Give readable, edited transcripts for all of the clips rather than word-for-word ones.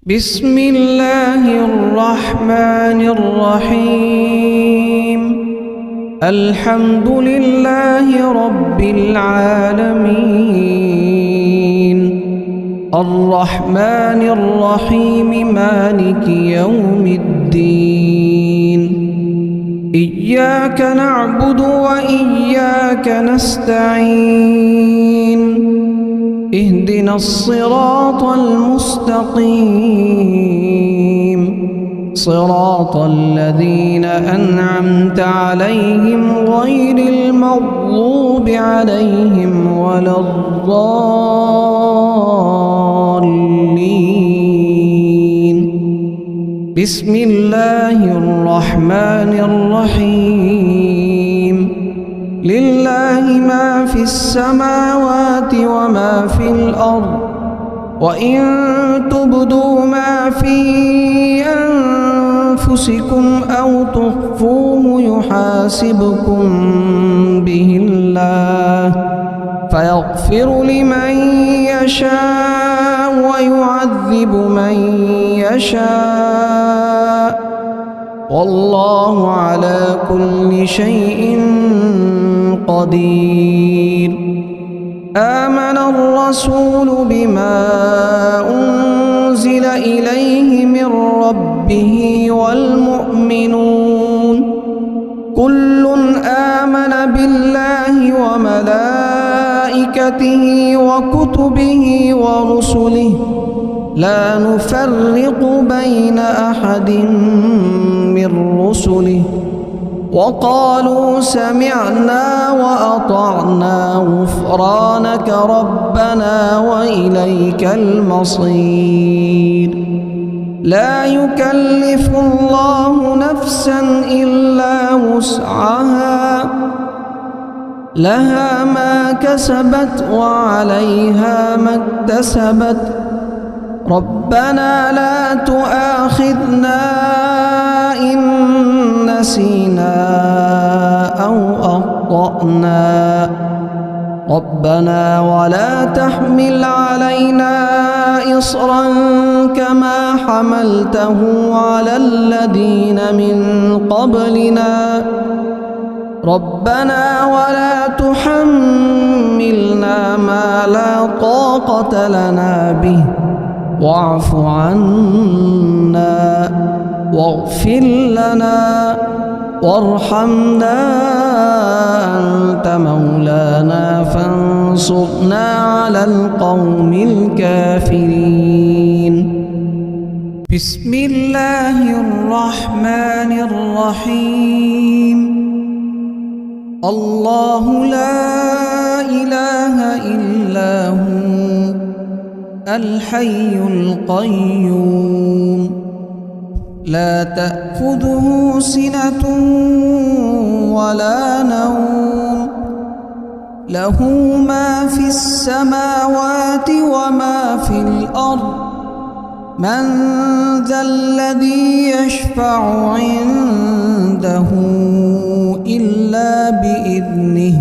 بسم الله الرحمن الرحيم. الحمد لله رب العالمين، الرحمن الرحيم، مالك يوم الدين. إياك نعبد وإياك نستعين، اهدنا الصراط المستقيم، صراط الذين أنعمت عليهم غير المغضوب عليهم ولا الضالين. بسم الله الرحمن الرحيم. لله ما في السماوات وما في الأرض، وإن تبدوا ما في أنفسكم أو تخفوه يحاسبكم به الله، فيغفر لمن يشاء ويعذب من يشاء، والله على كل شيء قدير. آمن الرسول بما أنزل إليه من ربه والمؤمنون كل آمن بالله وملائكته وكتبه ورسله، لا نفرق بين أحد من رسله، وقالوا سمعنا وأطعنا غفرانك ربنا وإليك المصير. لا يكلف الله نفسا إلا وسعها، لها ما كسبت وعليها ما اكتسبت. ربنا لا تؤاخذنا إن نسينا أو أخطأنا، ربنا ولا تحمل علينا إصرا كما حملته على الذين من قبلنا، ربنا ولا تحملنا ما لا طاقة لنا به، واعف عنا واغفر لنا وارحمنا، أنت مولانا فانصرنا على القوم الكافرين. بسم الله الرحمن الرحيم. الله لا إله إلا هو الحي القيوم، لا تأخذه سنة ولا نوم، له ما في السماوات وما في الأرض. من ذا الذي يشفع عنده إلا بإذنه،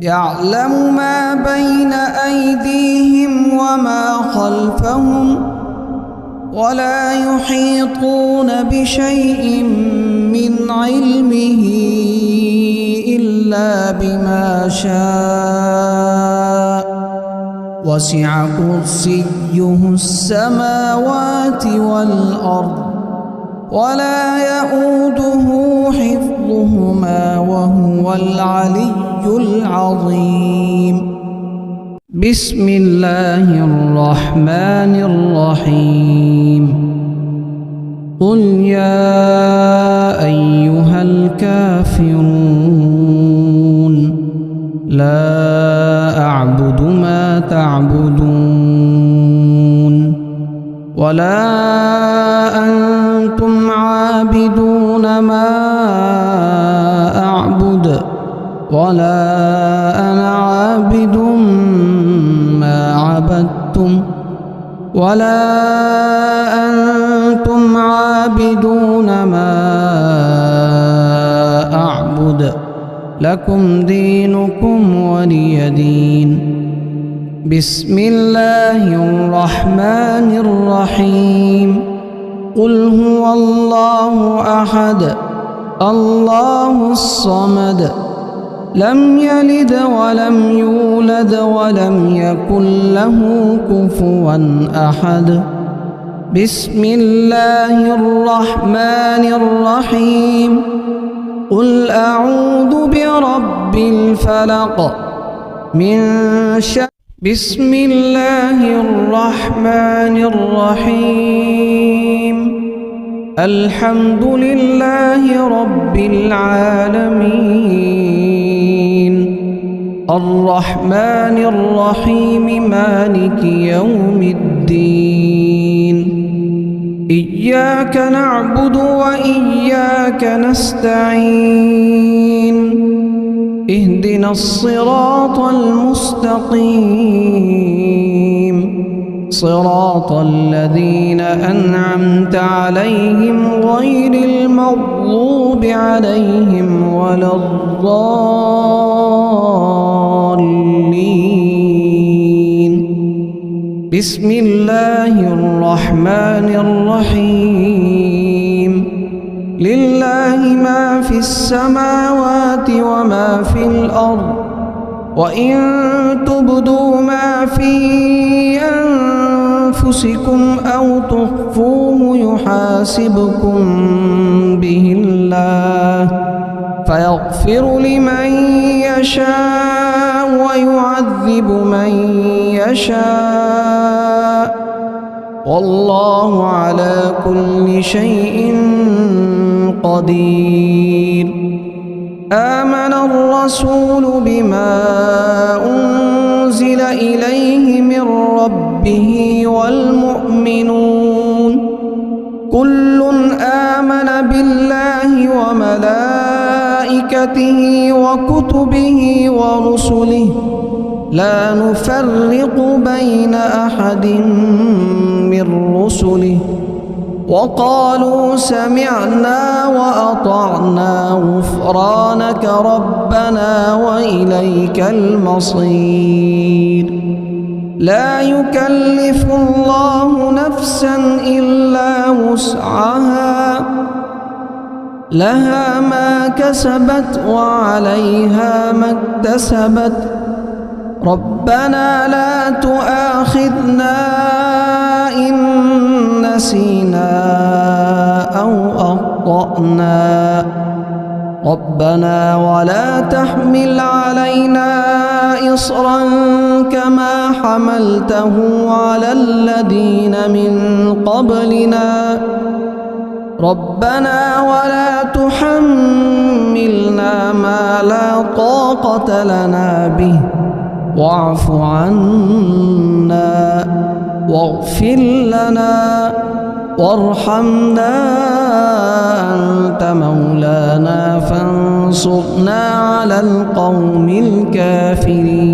يعلم ما بين أيديهم وما خلفهم، ولا يحيطون بشيء من علمه إلا بما شاء، وسع كرسيه السماوات والأرض، ولا يؤوده حفظهما وهو العلي العظيم. بسم الله الرحمن الرحيم. قل يا أيها الكافرون لا أعبد ما تعبدون، ولا أنتم عابدون ما أعبد، ولا أنا عابد ما عبدتم، ولا أنتم عابدون ما أعبد، لكم دينكم ولي دين. بسم الله الرحمن الرحيم قل هو الله أحد الله الصمد لم يلد ولم يولد ولم يكن له كفوا أحد بسم الله الرحمن الرحيم قل أعوذ برب الفلق من شر بسم الله الرحمن الرحيم الحمد لله رب العالمين الرحمن الرحيم مالك يوم الدين إياك نعبد وإياك نستعين اهدنا الصراط المستقيم صراط الذين أنعمت عليهم غير المغضوب عليهم ولا الضالين بسم الله الرحمن الرحيم لله ما في السماوات وما في الأرض وإن تبدوا ما في أنفسكم أو تخفوه يحاسبكم به الله فيغفر لمن يشاء ويعذب من يشاء والله على كل شيء قدير آمن الرسول بما أنزل إليه من ربه والمؤمنون كل آمن بالله وملائكته وكتبه ورسله لا نفرق بين أحد من رسله وقالوا سمعنا وأطعنا غفرانك ربنا وإليك المصير لا يكلف الله نفسا إلا وسعها لها ما كسبت وعليها ما اكتسبت ربنا لا تؤاخذنا إن نسينا أو أخطأنا ربنا ولا تحمل علينا إصرا كما حملته على الذين من قبلنا ربنا ولا تحملنا ما لا طاقة لنا به واعف عنا واغفر لنا وارحمنا أنت مولانا فانصرنا على القوم الكافرين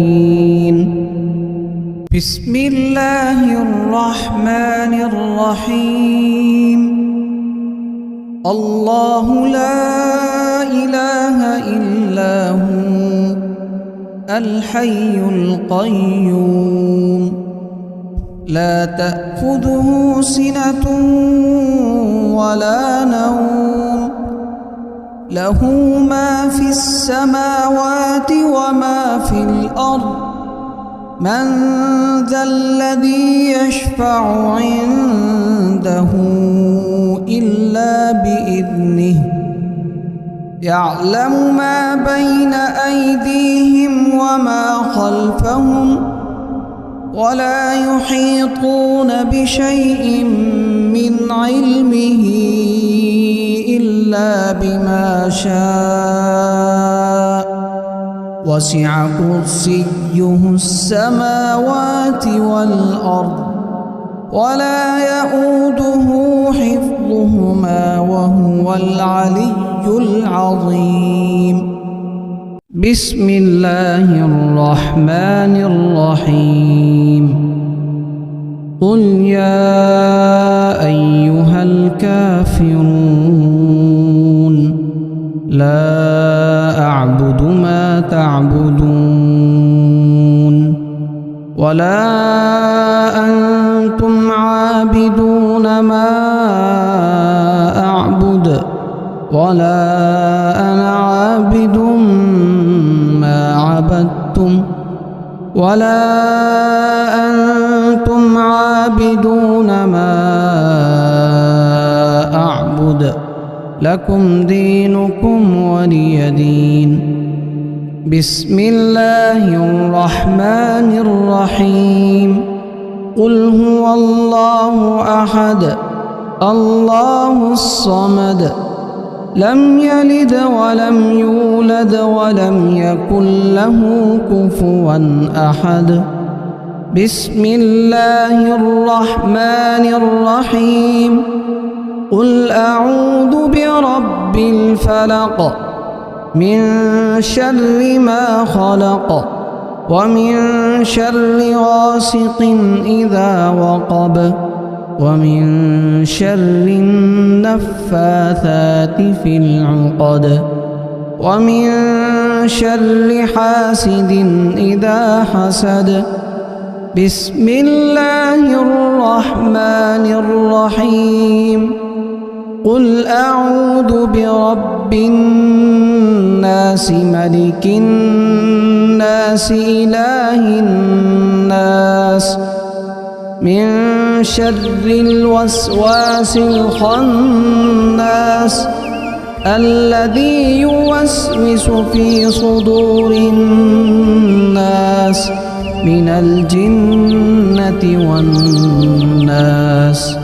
بسم الله الرحمن الرحيم الله لا إله إلا هو الحي القيوم لا تأخذه سنة ولا نوم له ما في السماوات وما في الأرض من ذا الذي يشفع عنده إلا بإذنه يعلم ما بين أيديهم وما خلفهم ولا يحيطون بشيء من علمه إلا بما شاء وسع كرسيه السماوات والأرض ولا يؤوده حفظهما وهو العلي العظيم بسم الله الرحمن الرحيم قل يا أيها الكافرون لا أعبد ما تعبدون ولا أنتم عابدون ما أعبد ولا أنا عابد ما عبدتم ولا أنتم عابدون ما أعبد لكم دينكم ولي دين. بسم الله الرحمن الرحيم. قل هو الله أحد الله الصمد لم يلد ولم يولد ولم يكن له كفوا أحد. بسم الله الرحمن الرحيم. قل أعوذ برب الفلق من شر ما خلق ومن شر غاسق إذا وقب ومن شر النفاثات في العقد ومن شر حاسد إذا حسد. بسم الله الرحمن الرحيم. قل أعوذ برب الناس ملك الناس إله الناس من شر الوسواس الخناس الذي يوسوس في صدور الناس من الجنة والناس.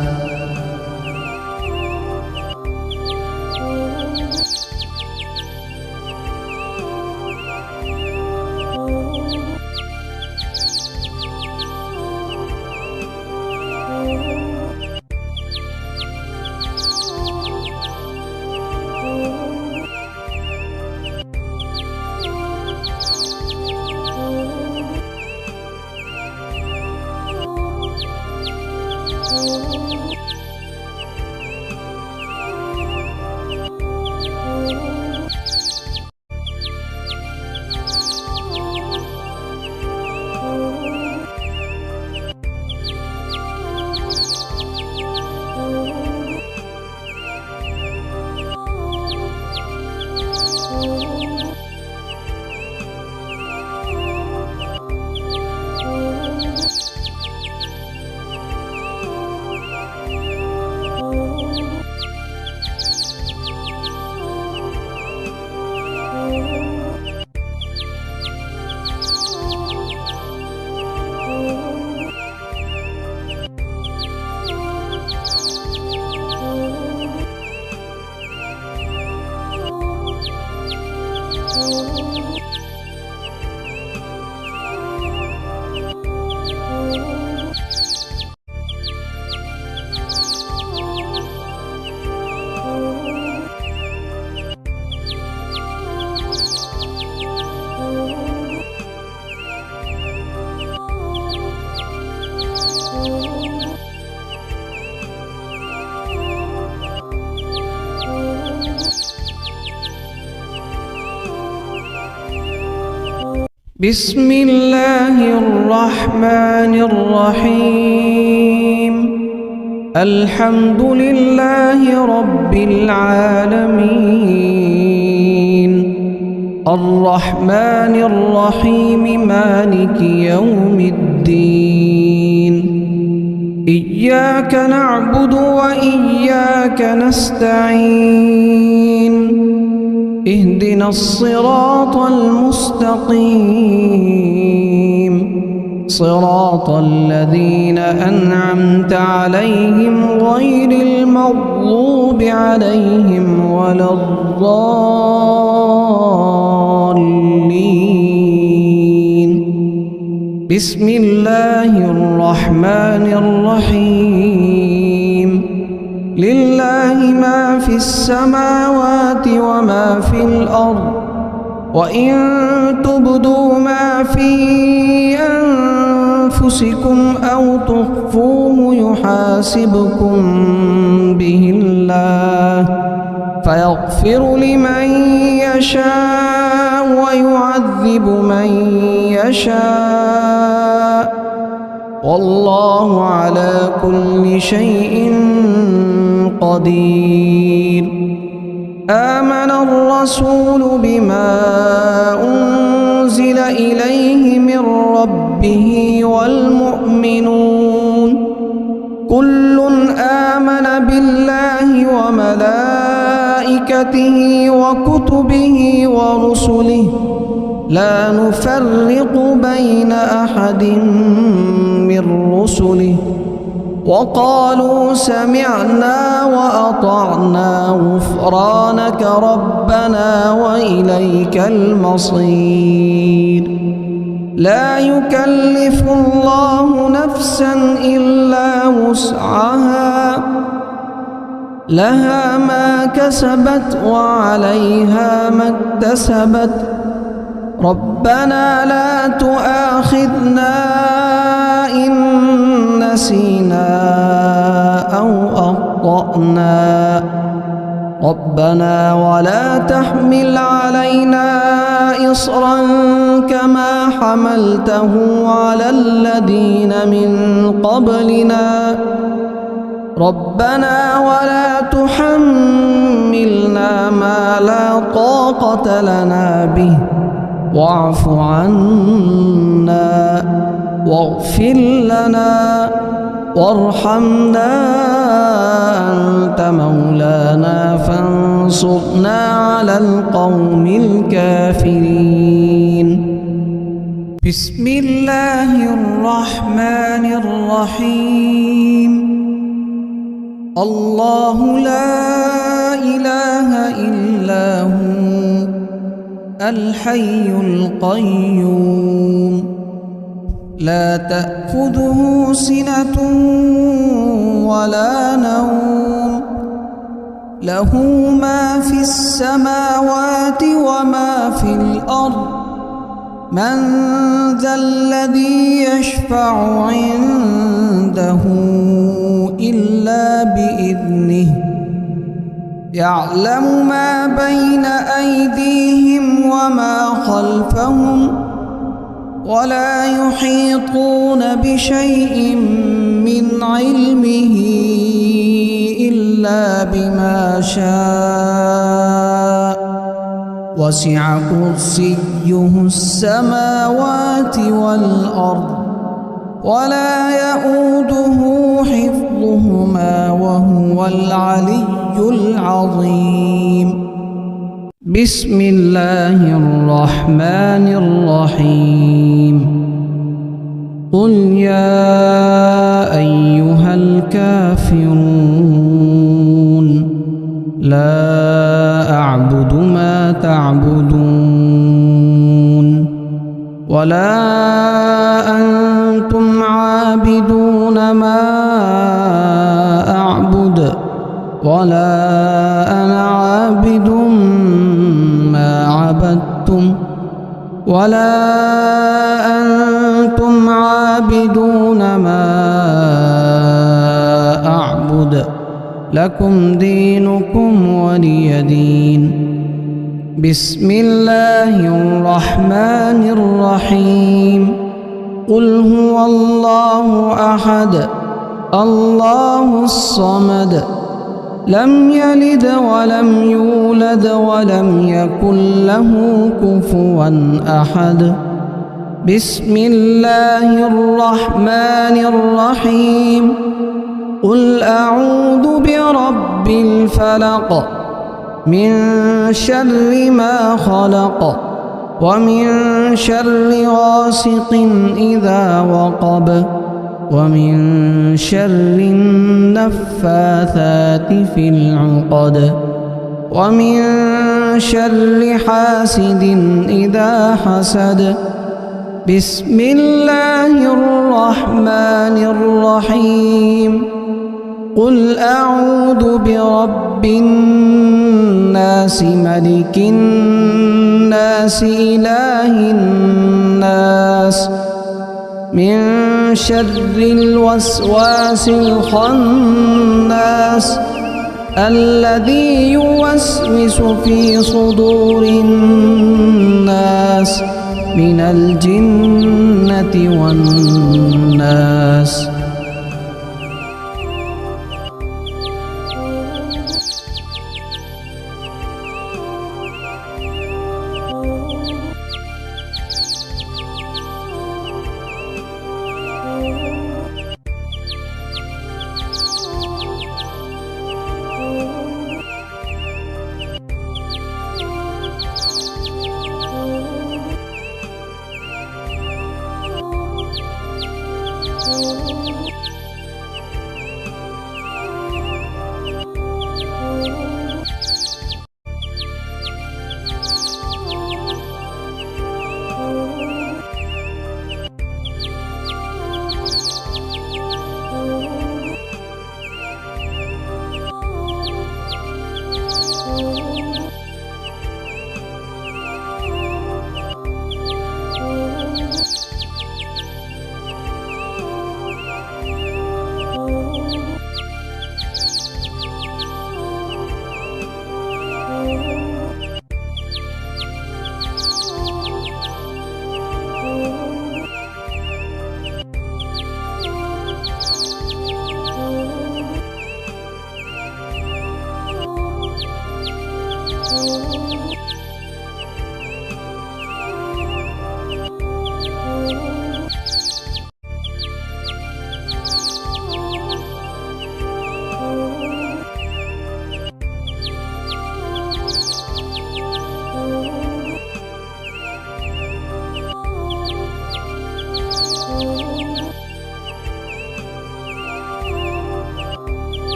بسم الله الرحمن الرحيم. الحمد لله رب العالمين الرحمن الرحيم مالك يوم الدين. إياك نعبد وإياك نستعين. اهدنا الصراط المستقيم صراط الذين أنعمت عليهم غير المغضوب عليهم ولا الضالين. بسم الله الرحمن الرحيم. لله ما في السماوات وما في الأرض وإن تبدوا ما في أنفسكم أو تخفوه يحاسبكم به الله فيغفر لمن يشاء ويعذب من يشاء والله على كل شيء قدير. آمن الرسول بما أنزل إليه من ربه والمؤمنون كل آمن بالله وملائكته وكتبه ورسله لا نفرق بين أحد من رسله وقالوا سمعنا وأطعنا غفرانك ربنا وإليك المصير. لا يكلف الله نفسا إلا وسعها لها ما كسبت وعليها ما اكتسبت ربنا لا تؤاخذنا إن نسينا أو أخطأنا ربنا ولا تحمل علينا إصرا كما حملته على الذين من قبلنا ربنا ولا تحملنا ما لا طاقة لنا به واعف عنا واغفر لنا وارحمنا أنت مولانا فانصرنا على القوم الكافرين. بسم الله الرحمن الرحيم. الله لا إله إلا هو الحي القيوم لا تأخذه سنة ولا نوم له ما في السماوات وما في الأرض من ذا الذي يشفع عنده إلا بإذنه يعلم ما بين أيديهم وما خلفهم ولا يحيطون بشيء من علمه إلا بما شاء وسع كرسيه السماوات والأرض ولا يؤوده حفظهما وهو العلي العظيم. بسم الله الرحمن الرحيم. قل يا أيها الكافرون لا أعبد ما تعبدون ولا أنتم عابدون ما أعبد ولا أنا عابد ما عبدتم ولا أنتم عابدون ما أعبد لكم دينكم ولي دين. بسم الله الرحمن الرحيم. قل هو الله أحد الله الصمد لم يلد ولم يولد ولم يكن له كفوا أحد. بسم الله الرحمن الرحيم. قل أعوذ برب الفلق من شر ما خلق ومن شر غاسق إذا وقب ومن شر النفاثات في العقد ومن شر حاسد إذا حسد. بسم الله الرحمن الرحيم. قل أعوذ برب الناس ملك الناس إله الناس من شر الوسواس الخناس الذي يوسوس في صدور الناس من الجنة والناس.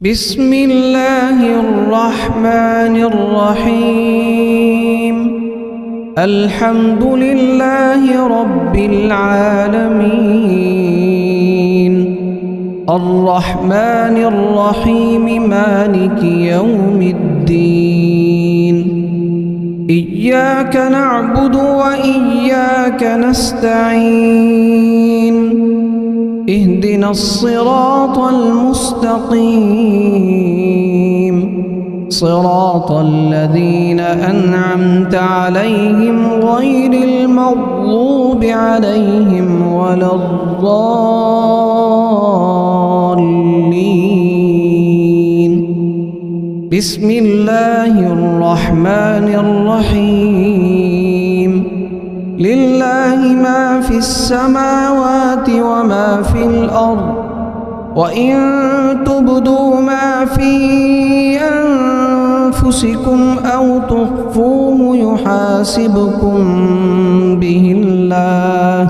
بسم الله الرحمن الرحيم. الحمد لله رب العالمين، الرحمن الرحيم، مالك يوم الدين. إياك نعبد وإياك نستعين، اهدنا الصراط المستقيم، صراط الذين أنعمت عليهم غير المغضوب عليهم ولا الضالين. بسم الله الرحمن الرحيم. لله ما في السماوات وما في الأرض، وإن تبدوا ما في أنفسكم أو تخفوه يحاسبكم به الله،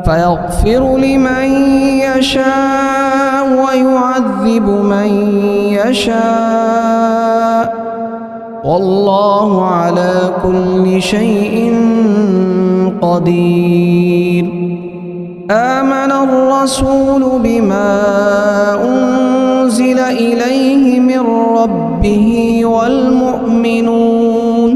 فيغفر لمن يشاء ويعذب من يشاء، والله على كل شيء قدير. آمن الرسول بما أنزل إليه من ربه والمؤمنون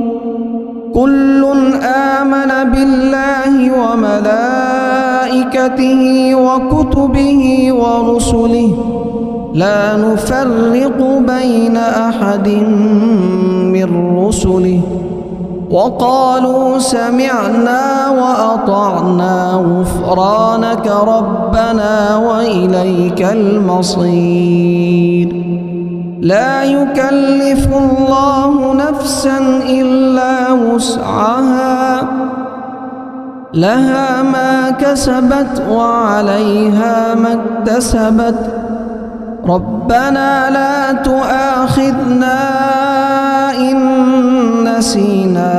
كل آمن بالله وملائكته وكتبه ورسله لا نفرق بين أحد من رسله، وقالوا سمعنا وأطعنا غفرانك ربنا وإليك المصير. لا يكلف الله نفسا إلا وسعها، لها ما كسبت وعليها ما اكتسبت. ربنا لا تؤاخذنا إن نسينا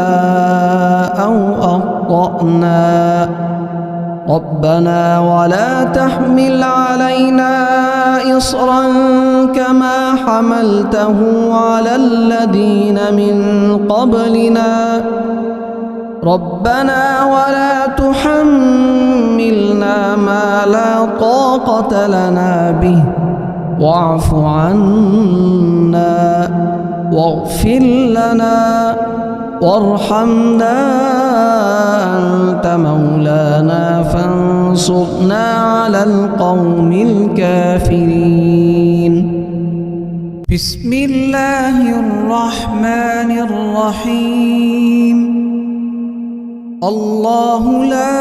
أو أخطأنا، ربنا ولا تحمل علينا إصرا كما حملته على الذين من قبلنا، ربنا ولا تحملنا ما لا طاقة لنا به، واعف عنا واغفر لنا وارحمنا أنت مولانا فانصرنا على القوم الكافرين. بسم الله الرحمن الرحيم. الله لا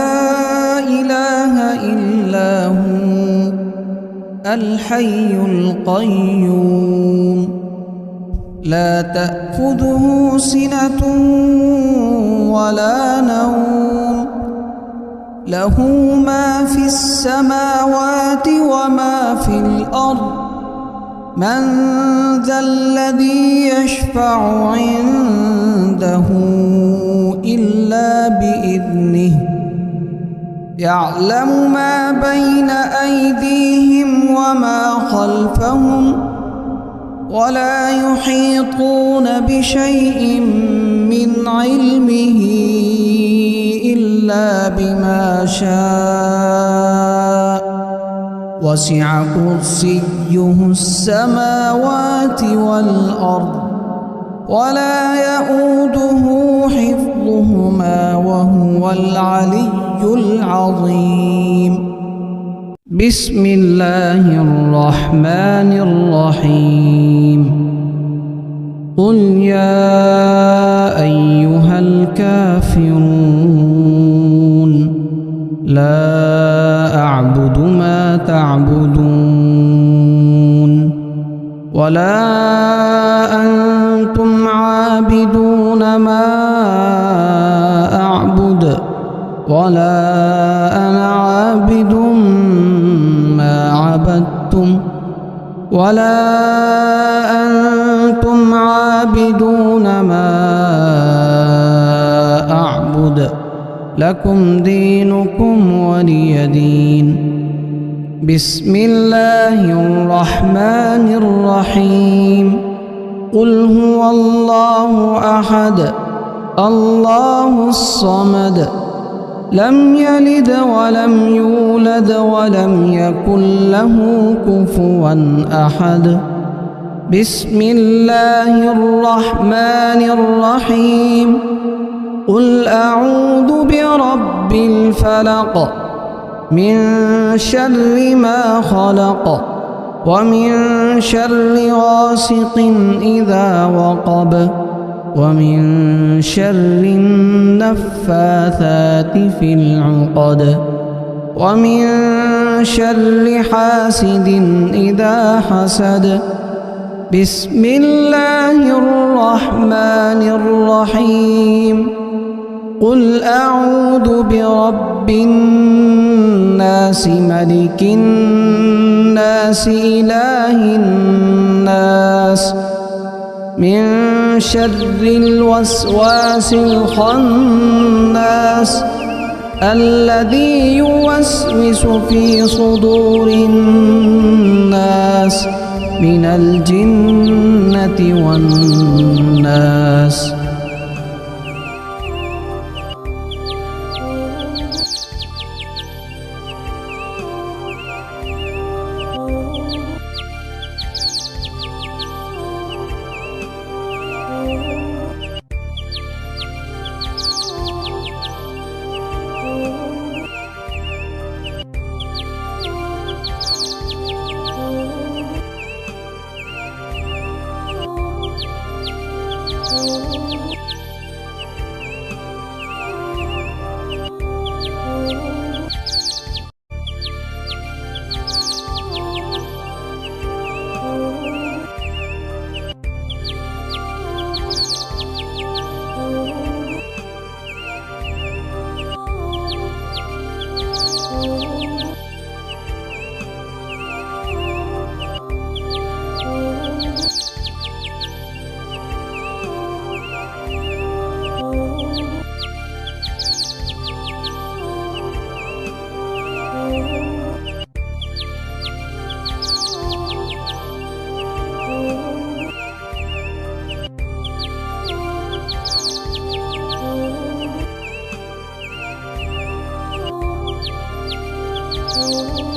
إله إلا هو الحي القيوم لا تأخذه سنة ولا نوم له ما في السماوات وما في الأرض من ذا الذي يشفع عنده إلا بإذنه يعلم ما بين أيديهم وما خلفهم ولا يحيطون بشيء من علمه إلا بما شاء وسع كرسيه السماوات والأرض ولا يؤوده حفظهما وهو العلي العظيم. بسم الله الرحمن الرحيم. قل يا أيها الكافرون لا أعبد ما تعبدون ولا أنتم عابدون ما أعبد ولا أنا عابد ما عبدتم ولا أنتم عابدون ما أعبد لكم دينكم ولي دين. بسم الله الرحمن الرحيم. قل هو الله أحد الله الصمد لم يلد ولم يولد ولم يكن له كفوا أحد. بسم الله الرحمن الرحيم. قل أعوذ برب الفلق من شر ما خلق ومن شر غاسق إذا وقب ومن شر النفاثات في العقد ومن شر حاسد إذا حسد. بسم الله الرحمن الرحيم. قل أعوذ برب الناس ملك الناس إله الناس من شر الوسواس الخناس الذي يوسوس في صدور الناس من الجنة والناس. Oh.